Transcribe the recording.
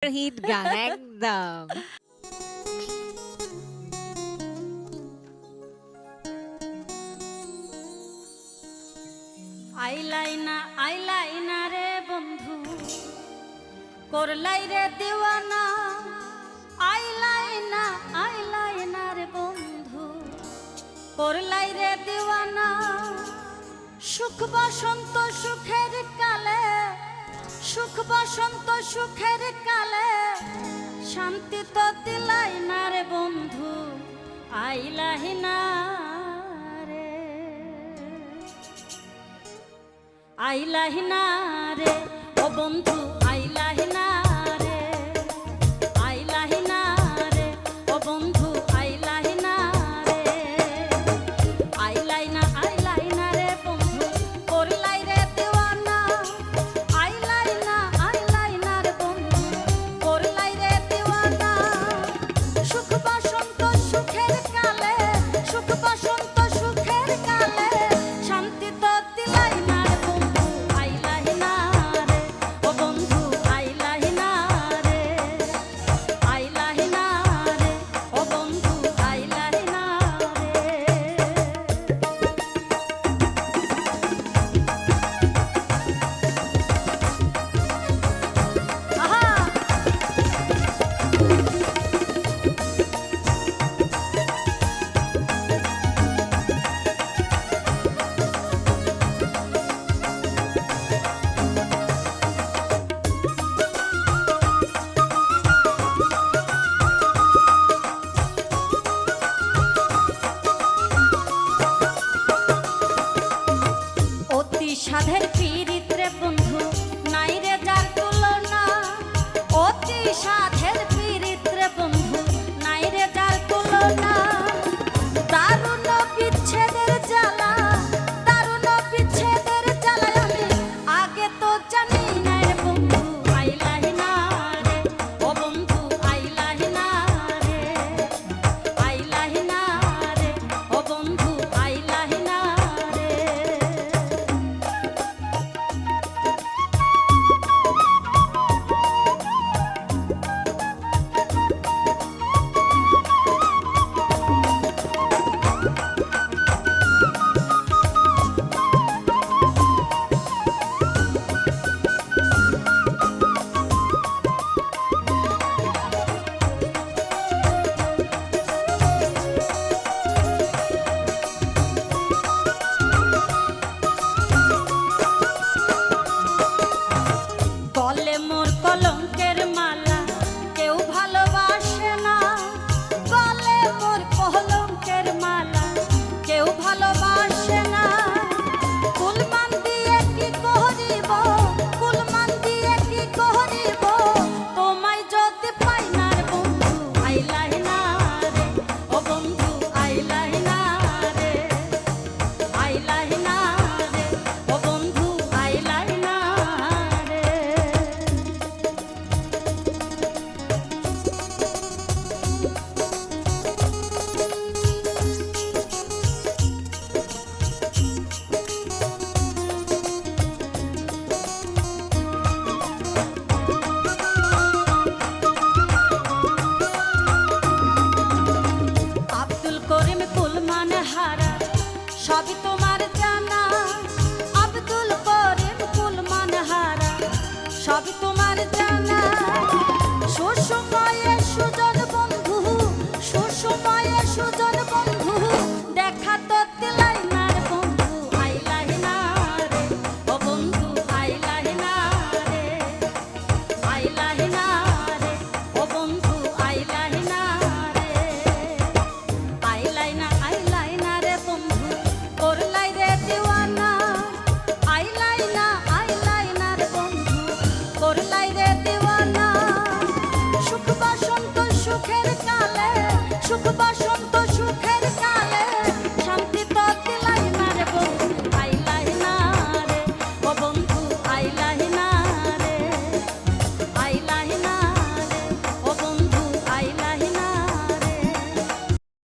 Hit গান একদম। আইলাই না রে বন্ধু, করলাই রে দিওয়ানা। আইলাই না রে বন্ধু, করলাই রে দিওয়ানা। সুখ বসন্ত সুখের কালে, সুখ বসন্ত সুখের কালে, শান্তি তো দিলাই না রে বন্ধু। আইলাই না রে, আইলাহি না রে ও বন্ধু, আইলাহি না রে, আইলাহি না রে ও বন্ধু, আইলাহি না রে। আইলাই না রে বন্ধু, করলাই রে দিওয়ানা। আইলাই না রে বন্ধু, করলাই রে দিওয়ানা। সুখ বসন্ত সুখের কালে, সুখ বসন্ত সুখের কালে, শান্তি তো দিলাই না। সাধের পীড়িত রে বন্ধু, নাই রে যার তুলনা। অতি সাধের